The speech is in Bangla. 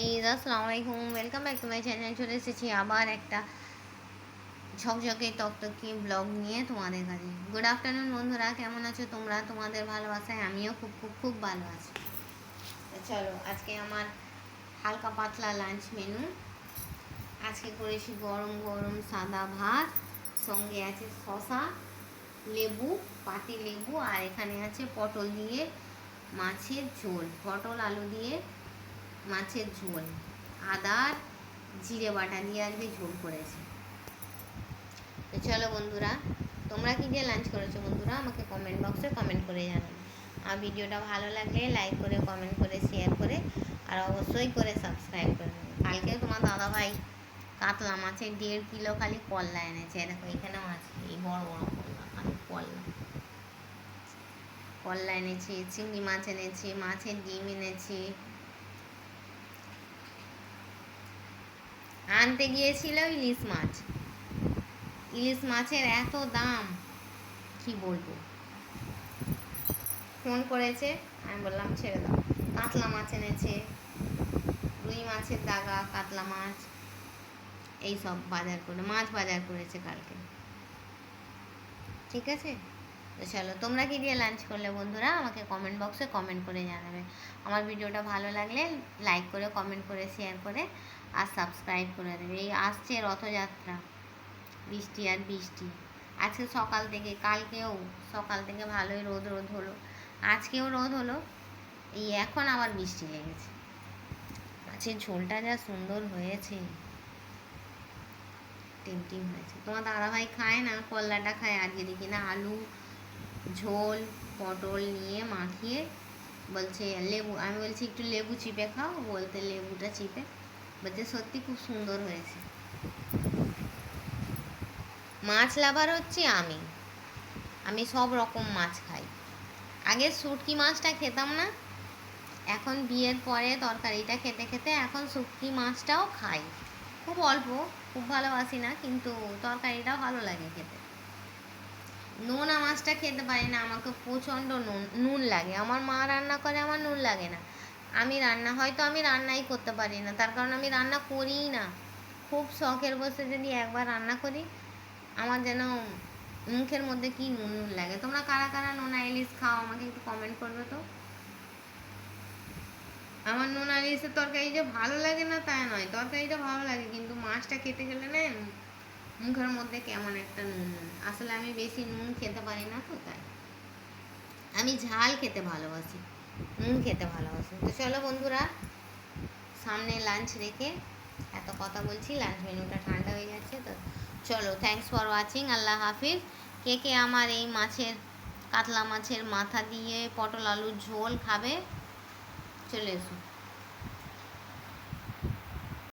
গাইজ, আসসালামু আলাইকুম। Welcome back to my channel. চলে এসেছি আবার একটা ঝকঝকে তকতকে ব্লগ নিয়ে তোমাদের কাছে। গুড আফটারনুন বন্ধুরা, কেমন আছো তোমরা? তোমাদের ভালোবাসায় আমিও খুব খুব খুব ভালো আছি। চলো, আজকে আমার হালকা পাতলা লাঞ্চ মেনু। আজকে করেছি গরম গরম সাদা ভাত, সঙ্গে আছে শসা, লেবু, পাতি লেবু, আর এখানে আছে পটল দিয়ে মাছের ঝোল, পটল আলু দিয়ে মাছের ঝোল, আদার জিরে বাটা দিয়ে আজকে ঝোল করেছে। তো চলো বন্ধুরা, তোমরা কী দিয়ে লাঞ্চ করেছো বন্ধুরা? আমাকে কমেন্ট বক্সে কমেন্ট করে জানাবে। আর ভিডিওটা ভালো লাগলে লাইক করে, কমেন্ট করে, শেয়ার করে, আর অবশ্যই করে সাবস্ক্রাইব করে নেবে। কালকেও তোমার দাদাভাই কাতলা মাছের 1.5 কিলো খালি কল্লা এনেছে। দেখো এখানেও আছে, এই বড় বড় কল্লা, খালি কল্লা এনেছে, চিংড়ি মাছ এনেছে, মাছের ডিম এনেছে। আনতে গিয়েছিল ইলিশ মাছের এত দাম কি বলবো। ফোন করেছে, আমি বললাম ছেড়ে দাও। কাতলা মাছ এনেছে, রুই মাছের দাগা, কাতলা মাছ, এই সব বাজার করেছে কালকে। ঠিক আছে, তো চলো, তোমরা কি দিয়ে লাঞ্চ করলে বন্ধুরা? আমাকে কমেন্ট বক্সে কমেন্ট করে জানাবে। আমার ভিডিওটা ভালো লাগলে লাইক করে, কমেন্ট করে, শেয়ার করে, আর সাবস্ক্রাইব করে দেবে। এই আসছে রথযাত্রা, বৃষ্টি আর বৃষ্টি। আজকে সকাল থেকে, কালকেও সকাল থেকে ভালোই রোদ হলো, আজকেও রোদ হলো, এই এখন আবার বৃষ্টি লেগেছে। মাছের ঝোলটা যা সুন্দর হয়েছে, টেমটিং হয়েছে। তোমার দাদাভাই খায় না, কল্লাটা খায়। আজকে দেখি না আলু ঝোল পটল নিয়ে মাখিয়ে বলছে লেবু, আমি বলছি একটু লেবু চিপে খাও, বলতে লেবুটা চিপে বলছে সত্যি খুব সুন্দর হয়েছে। মাছ লাভার হচ্ছে আমি সব রকম মাছ খাই। আগে শুটকি মাছটা খেতাম না, এখন বিয়ের পরে তরকারিটা খেতে খেতে এখন শুটকি মাছটাও খাই, খুব অল্প, খুব ভালোবাসি না, কিন্তু তরকারিটাও ভালো লাগে খেতে। নোনা মাছটা খেতে পারি না, আমাকে প্রচণ্ড নুন লাগে। আমার মা রান্না করে, আমার নুন লাগে না। আমি রান্নাই করতে পারি না, তার কারণ আমি রান্না করিই না। খুব শখের বসে যদি একবার রান্না করি, আমার যেন মুখের মধ্যে কি নুন নুন লাগে। তোমরা কারা কারা নোনা ইলিশ খাও আমাকে একটু কমেন্ট করবে তো। আমার নোনা ইলিশের তরকারি যে ভালো লাগে না তা নয়, তরকারিটা ভালো লাগে, কিন্তু মাছটা খেতে গেলে না মুখের মধ্যে কেমন একটা নুন নুন। আসলে আমি বেশি নুন খেতে পারি না, তো তাই। আমি ঝাল খেতে ভালোবাসি, নুন খেতে ভালোবাসি। তো চলো বন্ধুরা, সামনে লাঞ্চ রেখে এত কথা বলছি, লাঞ্চ মেনুটা ঠান্ডা হয়ে যাচ্ছে। তো চলো, থ্যাঙ্কস ফর ওয়াচিং, আল্লাহ হাফিজ। কে কে আমার এই কাতলা মাছের মাথা দিয়ে পটল আলুর ঝোল খাবে, চলে এসো।